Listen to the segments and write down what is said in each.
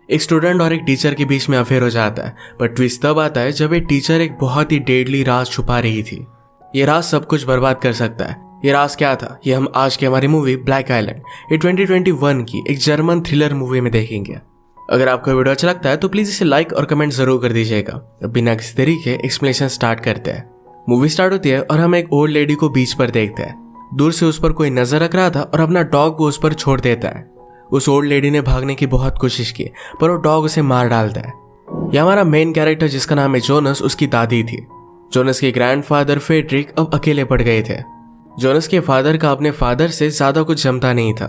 एक स्टूडेंट और एक टीचर के बीच में अफेयर हो जाता है, पर ट्विस्ट तब आता है जब एक टीचर एक बहुत ही डेडली राज छुपा रही थी। ये राज सब कुछ बर्बाद कर सकता है। ये राज क्या था, ये हम आज की हमारी मूवी ब्लैक आइलैंड, ये 2021 की एक जर्मन थ्रिलर मूवी में देखेंगे। अगर आपको वीडियो अच्छा लगता है तो प्लीज इसे लाइक और कमेंट जरूर कर दीजिएगा। बिना किसी तरीके एक्सप्लेनेशन स्टार्ट करते हैं। मूवी स्टार्ट होती है और हम एक ओल्ड लेडी को बीच पर देखते हैं। दूर से उस पर कोई नजर रख रहा था और अपना डॉग को उस पर छोड़ देता है। उस ओल्ड लेडी ने भागने की बहुत कोशिश की, पर वो डॉग उसे मार डालता है। यह हमारा मेन कैरेक्टर जिसका नाम है जोनस, उसकी दादी थी। जोनस के ग्रैंडफादर फेड्रिक अब अकेले पड़ गए थे। जोनस के फादर का अपने फादर से ज्यादा कुछ जमता नहीं था।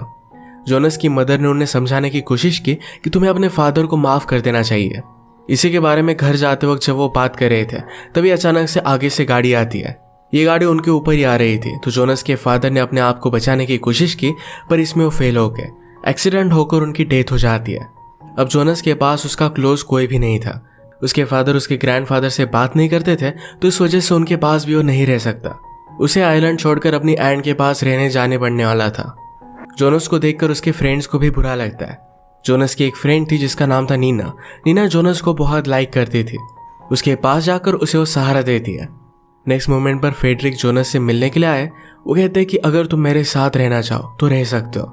जोनस की मदर ने उन्हें समझाने की कोशिश की कि तुम्हें अपने फादर को माफ कर देना चाहिए। इसी के बारे में घर जाते वक्त जब वो बात कर रहे थे तभी अचानक से आगे से गाड़ी आती है। ये गाड़ी उनके ऊपर ही आ रही थी, तो जोनस के फादर ने अपने आप को बचाने की कोशिश की, पर इसमें वो फेल हो गए। एक्सीडेंट होकर उनकी डेथ हो जाती है। अब जोनस के पास उसका क्लोज कोई भी नहीं था। उसके फादर उसके ग्रैंडफादर से बात नहीं करते थे, तो इस वजह से उनके पास भी वो नहीं रह सकता। उसे आइलैंड छोड़कर अपनी एंड के पास रहने जाने पड़ने वाला था। जोनस को देखकर उसके फ्रेंड्स को भी बुरा लगता है। जोनस की एक फ्रेंड थी जिसका नाम था नीना। नीना जोनस को बहुत लाइक करती थी। उसके पास जाकर उसे वो सहारा देती है। नेक्स्ट मोमेंट पर फेड्रिक जोनस से मिलने के लिए आए। वो कहते हैं कि अगर तुम मेरे साथ रहना चाहो तो रह सकते हो।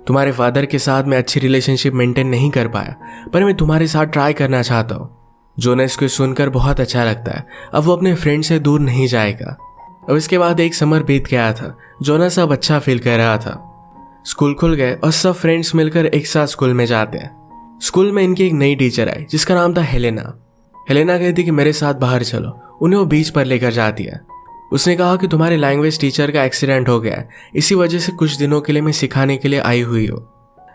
तुम्हारे फादर के साथ मैं अच्छी रिलेशनशिप मेंटेन नहीं कर पाया, पर मैं तुम्हारे साथ ट्राई करना चाहता हूँ। जोनस को सुनकर बहुत अच्छा लगता है। अब वो अपने फ्रेंड से दूर नहीं जाएगा। अब इसके बाद एक समर बीत गया था। जोनस अब अच्छा फील कर रहा था। स्कूल खुल गए और सब फ्रेंड्स मिलकर एक साथ स्कूल में जाते हैं। स्कूल में इनकी एक नई टीचर आई जिसका नाम था हेलेना। हेलेना कहती कि मेरे साथ बाहर चलो। उन्हें वो बीच पर लेकर जाती है। उसने कहा कि तुम्हारे लैंग्वेज टीचर का एक्सीडेंट हो गया है, इसी वजह से कुछ दिनों के लिए मैं सिखाने के लिए आई हुई हूँ।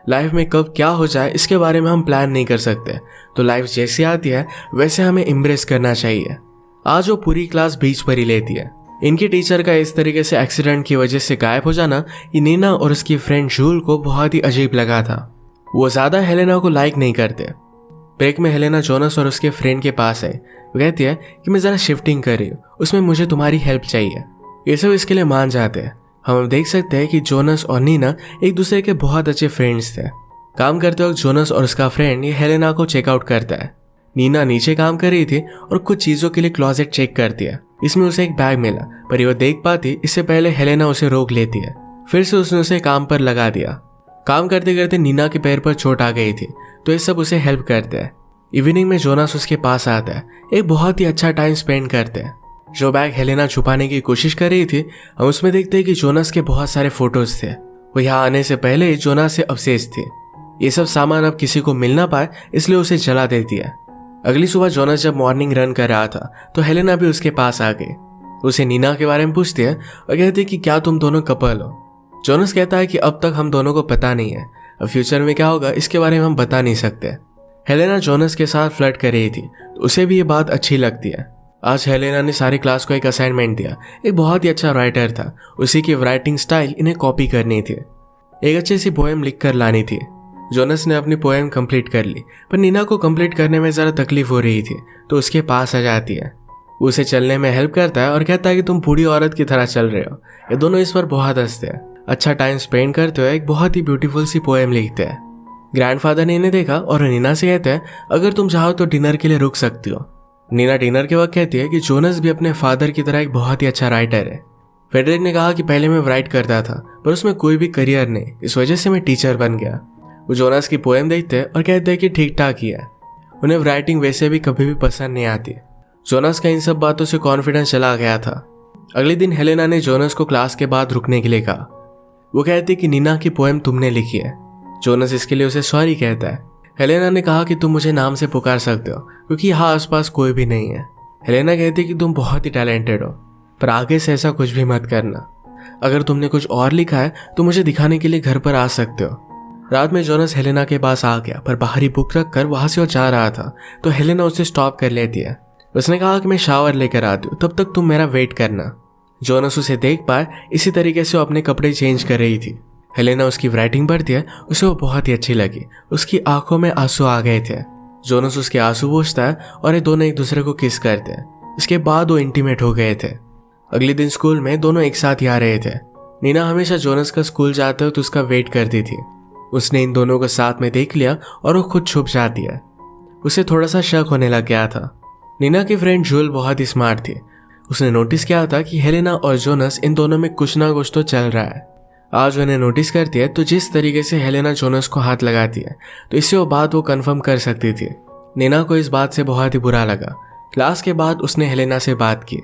लाइफ में कब क्या हो जाए इसके बारे में हम प्लान नहीं कर सकते, तो लाइफ जैसी आती है वैसे हमें इम्ब्रेस करना चाहिए। आज वो पूरी क्लास बीच पर ही लेती है। इनके टीचर का इस तरीके से एक्सीडेंट की वजह से गायब हो जाना ये नीना और उसकी फ्रेंड जूल को बहुत ही अजीब लगा था। वो ज्यादा हेलेना को लाइक नहीं करते। ब्रेक में हेलेना जोनस और उसके फ्रेंड के पास है। वो कहती है कि मैं जरा शिफ्टिंग कर रही हूँ, उसमें मुझे तुम्हारी हेल्प चाहिए। ये सब इसके लिए मान जाते हैं। हम देख सकते हैं कि जोनस और नीना एक दूसरे के बहुत अच्छे फ्रेंड्स थे। काम करते वक्त जोनस और उसका फ्रेंड ये हेलेना को चेकआउट करता है। नीना नीचे काम कर रही थी और कुछ चीजों के लिए क्लोजेट चेक करती है। इसमें उसे एक बैग मिला, पर ये वो देख पाती इससे पहले हेलेना उसे रोक लेती है। फिर से उसने उसे काम पर लगा दिया। काम करते करते नीना के पैर पर चोट आ गई थी, तो ये सब उसे हेल्प करते हैं। इवनिंग में जोनस उसके पास आता है। एक बहुत ही अच्छा टाइम स्पेंड करते हैं। जो बैग हेलेना छुपाने की कोशिश कर रही थी, हम उसमें देखते हैं कि जोनस के बहुत सारे फोटोज थे। वो यहाँ आने से पहले ही जोनस से ऑब्सेस्ड थी। ये सब सामान अब किसी को मिल ना पाए इसलिए उसे जला देती है। अगली सुबह जोनस जब मॉर्निंग रन कर रहा था तो हेलेना भी उसके पास आ गई। उसे नीना के बारे में पूछती है और कहती है कि क्या तुम दोनों कपल हो। जोनस कहता है कि अब तक हम दोनों को पता नहीं है, अब फ्यूचर में क्या होगा इसके बारे में हम बता नहीं सकते। हेलेना जोनस के साथ फ्लर्ट कर रही थी, तो उसे भी ये बात अच्छी लगती है। आज हेलेना ने सारी क्लास को एक असाइनमेंट दिया। एक बहुत ही अच्छा राइटर था, उसी की राइटिंग स्टाइल इन्हें कॉपी करनी थी। एक अच्छी सी पोएम लिख कर लानी थी। जोनस ने अपनी पोएम कंप्लीट कर ली, पर नीना को कंप्लीट करने में ज़रा तकलीफ हो रही थी, तो उसके पास आ जाती है। उसे चलने में हेल्प करता है और कहता है कि तुम बूढ़ी औरत की तरह चल रहे हो। ये दोनों इस पर बहुत हंसते हैं। अच्छा टाइम स्पेंड करते हुए एक बहुत ही ब्यूटीफुल सी पोएम लिखते हैं। ग्रैंडफादर ने इन्हें देखा और नीना से कहते हैं अगर तुम चाहो तो डिनर के लिए रुक सकती हो। नीना डिनर के वक्त कहती है कि जोनस भी अपने फादर की तरह एक बहुत ही अच्छा राइटर है। फेडरिक ने कहा कि पहले मैं राइट करता था, पर उसमें कोई भी करियर नहीं, इस वजह से मैं टीचर बन गया। वो जोनस की पोएम देखते हैं और कहते हैं कि ठीक ठाक ही है। उन्हें राइटिंग वैसे भी कभी भी पसंद नहीं आती। जोनस का इन सब बातों से कॉन्फिडेंस चला गया था। अगले दिन हेलेना ने जोनस को क्लास के बाद रुकने के लिए कहा। वो कहती कि नीना की पोएम तुमने लिखी है। जोनस इसके लिए उसे सॉरी कहता है। हेलेना ने कहा कि तुम मुझे नाम से पुकार सकते हो क्योंकि यहाँ आसपास कोई भी नहीं है। हेलेना कहती कि तुम बहुत ही टैलेंटेड हो, पर आगे से ऐसा कुछ भी मत करना। अगर तुमने कुछ और लिखा है तो मुझे दिखाने के लिए घर पर आ सकते हो। रात में जोनस हेलेना के पास आ गया, पर बाहरी बुक रख कर वहां से वो जा रहा था, तो हेलेना उसे स्टॉप कर लेती है। उसने कहा कि मैं शावर लेकर आती हूँ, तब तक तुम मेरा वेट करना। जोनस उसे देख पाए, इसी तरीके से वो अपने कपड़े चेंज कर रही थी। हेलेना उसकी राइटिंग पढ़ती है, उसे वो बहुत ही अच्छी लगी। उसकी आंखों में आंसू आ गए थे। जोनस उसके आंसू पोंछता है और ये दोनों एक दूसरे को किस करते हैं। इसके बाद वो इंटीमेट हो गए थे। अगले दिन स्कूल में दोनों एक साथ ही आ रहे थे। नीना हमेशा जोनस का स्कूल जाते हो तो उसका वेट करती थी। उसने इन दोनों को साथ में देख लिया और वो खुद छुप जाती है। उसे थोड़ा सा शक होने लग गया था। नीना की फ्रेंड जूल बहुत ही स्मार्ट थी। उसने नोटिस किया था कि हेलेना और जोनस इन दोनों में कुछ ना कुछ तो चल रहा है। आज उन्हें नोटिस करती है तो जिस तरीके से हेलेना जोनस को हाथ लगाती है तो इससे वो बात वो कंफर्म कर सकती थी। नीना को इस बात से बहुत ही बुरा लगा। क्लास के बाद उसने हेलेना से बात की।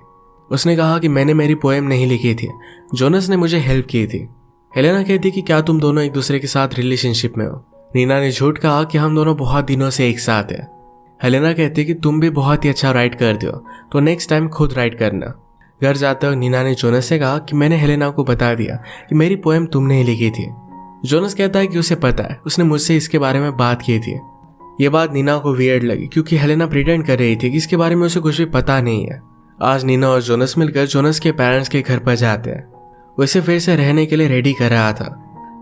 उसने कहा कि मैंने मेरी पोएम नहीं लिखी थी, जोनस ने मुझे हेल्प की थी। हेलेना कहती कि क्या तुम दोनों एक दूसरे के साथ रिलेशनशिप में हो। नीना ने झूठ कहा कि हम दोनों बहुत दिनों से एक साथ हैं। हेलेना कहती कि तुम भी बहुत ही अच्छा राइट करते हो, तो नेक्स्ट टाइम खुद राइट करना। घर जाते वक्त नीना ने जोनस से कहा कि मैंने हेलेना को बता दिया कि मेरी पोएम तुमने ही लिखी थी। जोनस कहता है कि उसे पता है, उसने मुझसे इसके बारे में बात की थी। ये बात नीना को वियर्ड लगी क्योंकि हेलेना प्रिटेंड कर रही थी कि इसके बारे में उसे कुछ भी पता नहीं है। आज नीना और जोनस मिलकर जोनस के पेरेंट्स के घर पर जाते हैं। वो इसे फिर से रहने के लिए रेडी कर रहा था।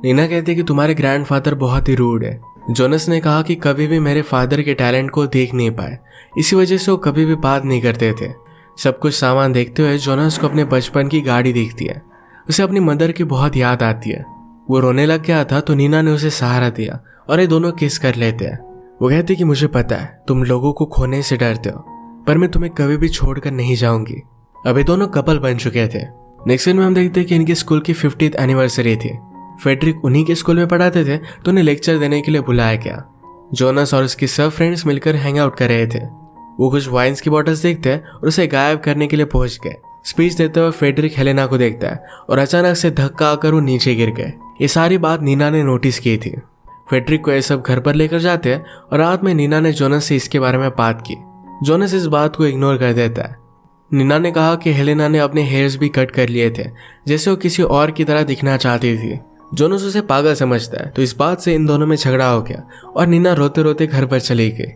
नीना कहती है कि तुम्हारे ग्रैंडफादर बहुत ही रूड है। जोनस ने कहा कि कभी भी मेरे फादर के टैलेंट को देख नहीं पाए, इसी वजह से वो कभी भी बात नहीं करते थे। सब कुछ सामान देखते हुए जोनस को अपने बचपन की गाड़ी दिखती है। उसे अपनी मदर की बहुत याद आती है। वो रोने लग गया था तो नीना ने उसे सहारा दिया और ये दोनों किस कर लेते हैं। वो कहती कि मुझे पता है तुम लोगों को खोने से डरते हो, पर मैं तुम्हें कभी भी छोड़कर नहीं जाऊंगी। अभी दोनों कपल बन चुके थे। नेक्स्ट सीन में हम देखते हैं कि इनकी स्कूल की 50th एनिवर्सरी थी। फेडरिक उन्हीं के स्कूल में पढ़ाते थे तो उन्हें लेक्चर देने के लिए बुलाया गया। जोनस और उसके सब फ्रेंड्स मिलकर हैंग आउट कर रहे थे। वो कुछ वाइन्स की बॉटल्स देखते हैं और उसे गायब करने के लिए पहुंच गए। स्पीच देते हुए फेडरिक हेलेना को देखता है और अचानक से धक्का आकर वो नीचे गिर गए। ये सारी बात नीना ने नोटिस की थी। फेडरिक को ये सब घर पर लेकर जाते हैं और रात में नीना ने जोनस से इसके बारे में बात की। जोनस इस बात को इग्नोर कर देता है। नीना ने कहा कि हेलेना ने अपने हेयर्स भी कट कर लिए थे, जैसे वो किसी और की तरह दिखना चाहती थी। जोनस उसे पागल समझता है तो इस बात से इन दोनों में झगड़ा हो गया और नीना रोते रोते घर पर चली गई।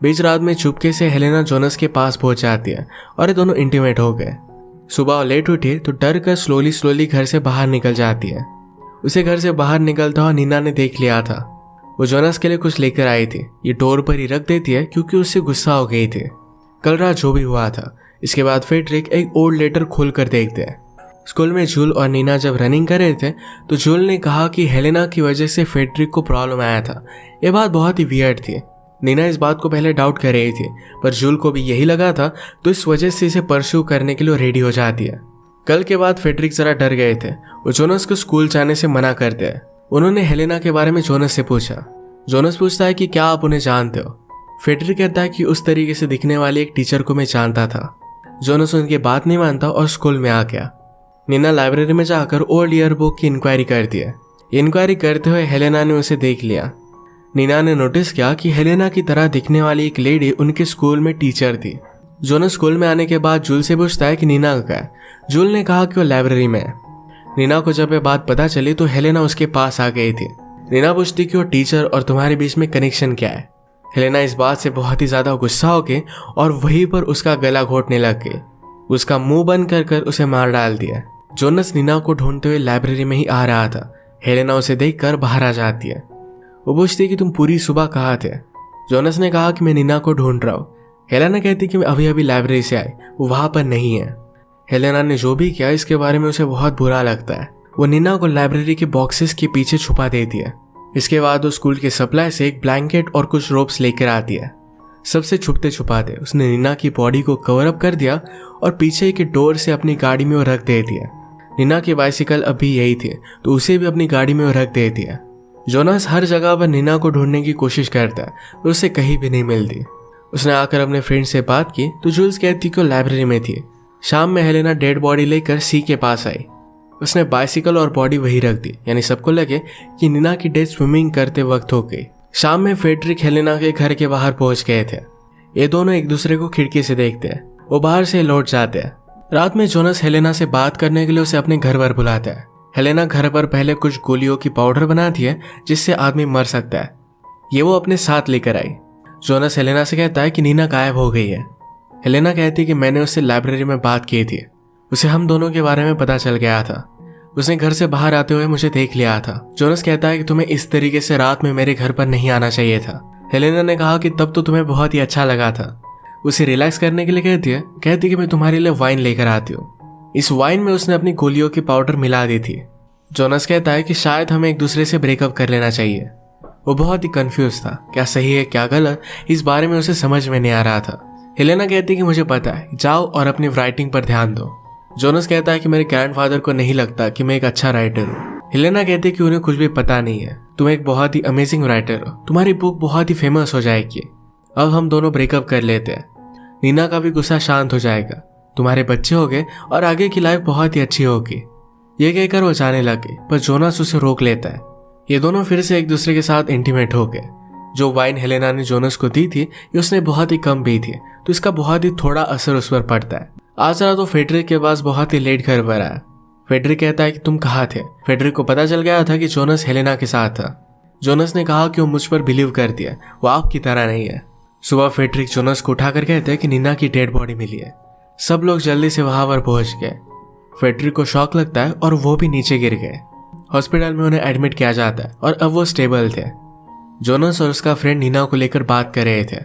बीच रात में चुपके से हेलेना जोनस के पास पहुंच जाती है और ये दोनों इंटीमेट हो गए। सुबह लेट उठी तो डर कर स्लोली घर से बाहर निकल जाती है। उसे घर से बाहर निकलता हुआ नीना ने देख लिया था। वो जोनस के लिए कुछ लेकर आई थी। ये डोर पर ही रख देती है क्योंकि उससे गुस्सा हो गई थी। कल रात जो भी हुआ था। इसके बाद फेडरिक एक ओल्ड लेटर खोल कर देखते हैं। स्कूल में जूल और नीना जब रनिंग कर रहे थे तो जूल ने कहा कि हेलेना की वजह से फेडरिक को प्रॉब्लम आया था। ये बात बहुत ही वियर्ड थी। नीना इस बात को पहले डाउट कर रही थी, पर जूल को भी यही लगा था तो इस वजह से इसे परस्यू करने के लिए रेडी हो जाती है। कल के बाद फेडरिक जरा डर गए थे। वो जोनस को स्कूल जाने से मना करते हैं। उन्होंने हेलेना के बारे में जोनस से पूछा। जोनस पूछता है कि क्या आप उन्हें जानते हो। फेडरिक कहता है कि उस तरीके से दिखने वाली एक टीचर को मैं जानता था। जोनस उनकी बात नहीं मानता और स्कूल में आ गया। नीना लाइब्रेरी में जाकर ओल्ड ईयर बुक की इंक्वायरी करती है। इंक्वायरी करते हुए हेलेना ने उसे देख लिया। नीना ने नोटिस किया कि हेलेना की तरह दिखने वाली एक लेडी उनके स्कूल में टीचर थी। जोनस स्कूल में आने के बाद जूल से पूछता है कि नीना कहाँ है। जूल ने कहा कि वो लाइब्रेरी में है। नीना को जब ये बात पता चली तो हेलेना उसके पास आ गई थी। नीना पूछती कि वो टीचर और तुम्हारे बीच में कनेक्शन क्या है। हेलेना इस बात से बहुत ही ज्यादा गुस्सा हो गई और वहीं पर उसका गला घोटने लग गई। उसका मुंह बंद कर उसे मार डाल दिया। जोनस नीना को ढूंढते हुए लाइब्रेरी में ही आ रहा था। हेलेना उसे देखकर बाहर आ जाती है। वो पूछती कि तुम पूरी सुबह कहाँ थे। जोनस ने कहा कि मैं नीना को ढूंढ रहा हूँ। हेलेना कहती कि मैं अभी अभी लाइब्रेरी से आई, वो वहां पर नहीं है। हेलेना ने जो भी किया इसके बारे में उसे बहुत बुरा लगता है। वो नीना को लाइब्रेरी के बॉक्सेस के पीछे छुपा देती है। इसके बाद वो स्कूल के सप्लाई से एक ब्लैंकेट और कुछ रोप्स लेकर आती है। सबसे छुपते छुपाते उसने नीना की बॉडी को कवर अप कर दिया और पीछे के डोर से अपनी गाड़ी में वो रख देती है। नीना की बाइसिकल अभी यही थी तो उसे भी अपनी गाड़ी में वो रख देती है। जोनस हर जगह पर नीना को ढूंढने की कोशिश करता है पर उसे कहीं भी नहीं मिलती। उसने आकर अपने फ्रेंड से बात की तो जूल्स कहती कि वो लाइब्रेरी में थी। शाम में हेलेना डेड बॉडी लेकर सी के पास आई। उसने बाइसिकल और बॉडी वहीं रख दी, यानी सबको लगे कि नीना की डेथ स्विमिंग करते वक्त हो गई। शाम में फेडरिक हेलेना के घर के बाहर पहुंच गए थे। ये दोनों एक दूसरे को खिड़की से देखते हैं। वो बाहर से लौट जाते हैं। रात में जोनस हेलेना से बात करने के लिए उसे अपने घर पर बुलाता है। हेलेना घर पर पहले कुछ गोलियों की पाउडर बनाती है जिससे आदमी मर सकता है। ये वो अपने साथ लेकर आई। जोनस हेलेना से कहता है कि नीना गायब हो गई है। हेलेना कहती है कि मैंने उससे लाइब्रेरी में बात की थी। उसे हम दोनों के बारे में पता चल गया था। उसने घर से बाहर आते हुए मुझे देख लिया था। जोनस कहता है कि तुम्हें इस तरीके से रात में मेरे घर पर नहीं आना चाहिए था। हेलेना ने कहा कि तब तो तुम्हें बहुत ही अच्छा लगा था। उसे रिलैक्स करने के लिए कहती कि मैं तुम्हारे लिए वाइन लेकर आती हूँ। इस वाइन में उसने अपनी गोलियों की पाउडर मिला दी थी। जोनस कहता है कि शायद हमें एक दूसरे से ब्रेकअप कर लेना चाहिए। वो बहुत ही कंफ्यूज था, क्या सही है क्या गलत, इस बारे में उसे समझ में नहीं आ रहा था। हेलेना कहती है कि मुझे पता है, जाओ और अपनी राइटिंग पर ध्यान दो। जोनस कहता है कि मेरे ग्रैंडफादर को नहीं लगता कि मैं एक अच्छा राइटर हूँ। हेलेना कहती है कि उन्हें कुछ भी पता नहीं है, तुम एक बहुत ही अमेजिंग राइटर हो, तुम्हारी बुक बहुत ही फेमस हो जाएगी। अब हम दोनों ब्रेकअप कर लेते हैं, नीना का भी गुस्सा शांत हो जाएगा, तुम्हारे बच्चे हो गए और आगे की लाइफ बहुत ही अच्छी होगी। ये कहकर वो जाने लगे, पर जोनस उसे रोक लेता है। ये दोनों फिर से एक दूसरे के साथ इंटीमेट हो गए। जो वाइन हेलेना ने जोनस को दी थी ये उसने बहुत ही कम पी थी, तो इसका बहुत ही थोड़ा असर उस पर पड़ता है। आज रात तो फेडरिक के पास बहुत ही लेट घर पर आया। फेडरिक कहता है कि तुम कहाँ थे। फेडरिक को पता चल गया था कि जोनस हेलेना के साथ था। जोनस ने कहा कि वो मुझ पर बिलीव करती है, वो आपकी तरह नहीं है। सुबह फेडरिक जोनस को उठाकर कहते हैं कि नीना की डेड बॉडी मिली है। सब लोग जल्दी से वहां पर पहुंच गए। फेडरिक को शॉक लगता है और वो भी नीचे गिर गए। हॉस्पिटल में उन्हें एडमिट किया जाता है और अब वो स्टेबल थे। जोनस और उसका फ्रेंड नीना को लेकर बात कर रहे थे।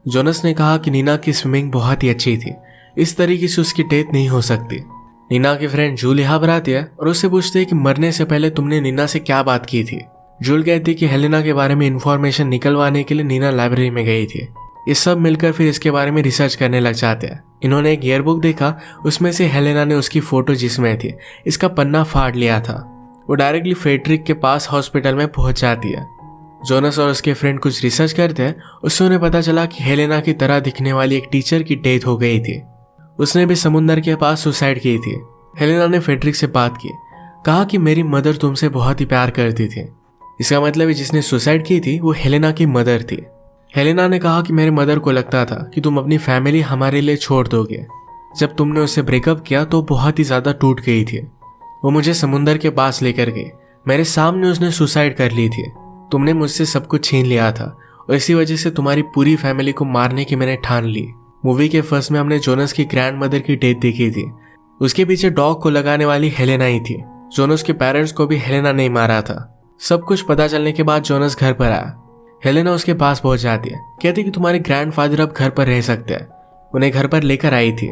जोनस ने कहा कि नीना की स्विमिंग बहुत ही अच्छी थी, इस तरीके से उसकी डेथ नहीं हो सकती। नीना की फ्रेंड जूल यहाँ पर आती है और उससे पूछती है कि मरने से पहले तुमने नीना से क्या बात की थी। जूल कहती है कि हेलेना के बारे में इंफॉर्मेशन निकलवाने के लिए नीना लाइब्रेरी में गई थी। ये सब मिलकर फिर इसके बारे में रिसर्च करने लग जाते हैं। इन्होंने एक ईयरबुक देखा, उसमें से हेलेना ने उसकी फोटो जिसमें थी इसका पन्ना फाड़ लिया था। वो डायरेक्टली फेडरिक के पास हॉस्पिटल में पहुंच जाती है। जोनस और उसके फ्रेंड कुछ रिसर्च करते हैं, उससे उन्हें पता चला कि हेलेना की तरह दिखने वाली एक टीचर की डेथ हो गई थी। उसने भी समुंदर के पास सुसाइड की थी। हेलेना ने फेडरिक से बात की, कहा कि मेरी मदर तुमसे बहुत ही प्यार करती थी। इसका मतलब जिसने सुसाइड की थी वो हेलेना की मदर थी। हेलेना ने कहा कि मेरे मदर को लगता था कि तुम अपनी फैमिली हमारे लिए छोड़ दोगे। जब तुमने उससे ब्रेकअप किया तो बहुत ही ज्यादा टूट गई थी। वो मुझे समुंदर के पास लेकर गई, मेरे सामने उसने सुसाइड कर ली थी। तुमने मुझसे सब कुछ छीन लिया था और इसी वजह से तुम्हारी पूरी फैमिली को मारने की मैंने ठान ली। मूवी के फर्स्ट में हमने जोनस की ग्रैंड मदर की डेथ देखी थी, उसके पीछे डॉग को लगाने वाली हेलेना ही थी। जोनस के पेरेंट्स को भी हेलेना ने मारा था। सब कुछ पता चलने के बाद जोनस घर पर आया। हेलेना उसके पास पहुंच जाती है, कहती कि तुम्हारे ग्रैंडफादर अब घर पर रह सकते हैं। उन्हें घर पर लेकर आई थी।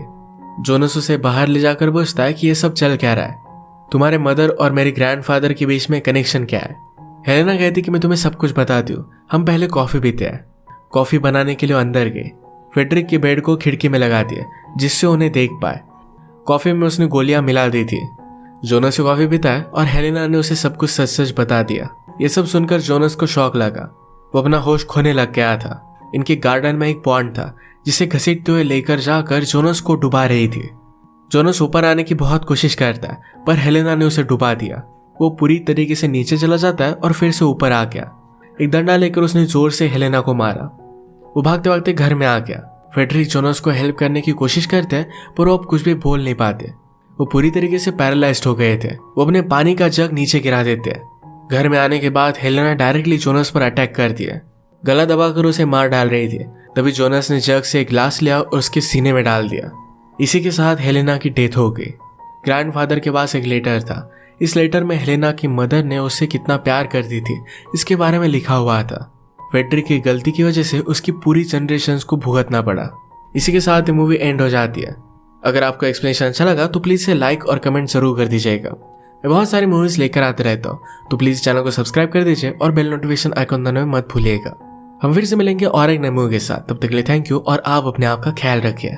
जोनस उसे बाहर ले जाकर पूछता है कि ये सब चल क्या रहा है, तुम्हारे मदर और मेरे ग्रैंडफादर के बीच में कनेक्शन क्या है। हेलेना कहती कि मैं तुम्हें सब कुछ बताती हूँ, हम पहले कॉफी पीते हैं। कॉफी बनाने के लिए अंदर गई। फेडरिक के बेड को खिड़की में लगा दिया जिससे उन्हें देख पाए। कॉफी में उसने गोलियां मिला दी थी। जोनस से कॉफी पीता है और हेलेना ने उसे सब कुछ सच सच बता दिया। ये सब सुनकर जोनस को शौक लगा, वो अपना होश खोने लग गया था। इनके गार्डन में एक पॉन्ड था जिसे घसीटते हुए लेकर जाकर जोनस को डुबा रही थी। जोनस ऊपर आने की बहुत कोशिश करता है पर हेलेना ने उसे डुबा दिया। वो पूरी तरीके से नीचे चला जाता है और फिर से ऊपर आ गया। एक डंडा लेकर उसने जोर से हेलेना को मारा। वो भागते भागते घर में आ गया। फेडरिक जोनस को हेल्प करने की कोशिश करते हैं पर वो अब कुछ भी बोल नहीं पाते। वो पूरी तरीके से पैरालाइज्ड हो गए थे। वो अपने पानी का जग नीचे गिरा देते हैं। घर में आने के बाद हेलेना डायरेक्टली जोनस पर अटैक कर दिया, गला दबाकर उसे मार डाल रही थी। तभी जोनस ने जग से एक ग्लास लिया और उसके सीने में डाल दिया। इसी के साथ हेलेना की डेथ हो गई। ग्रैंडफादर के पास एक लेटर था। इस लेटर में हेलेना की मदर ने उससे कितना प्यार करती थी इसके बारे में लिखा हुआ था। फेडरिक की गलती की वजह से उसकी पूरी जनरेशन को भुगतना पड़ा। इसी के साथ मूवी एंड हो जाती है। अगर आपको एक्सप्लेनेशन अच्छा लगा तो प्लीज से लाइक और कमेंट जरूर कर दीजिएगा। मैं बहुत सारी मूवीज लेकर आते रहता हूँ, तो प्लीज चैनल को सब्सक्राइब कर दीजिए और बेल नोटिफिकेशन आइकन दबाना मत भूलिएगा। हम फिर से मिलेंगे और एक नए मूवी के साथ। तब तक के लिए थैंक यू और आप अपने आप का ख्याल रखिए।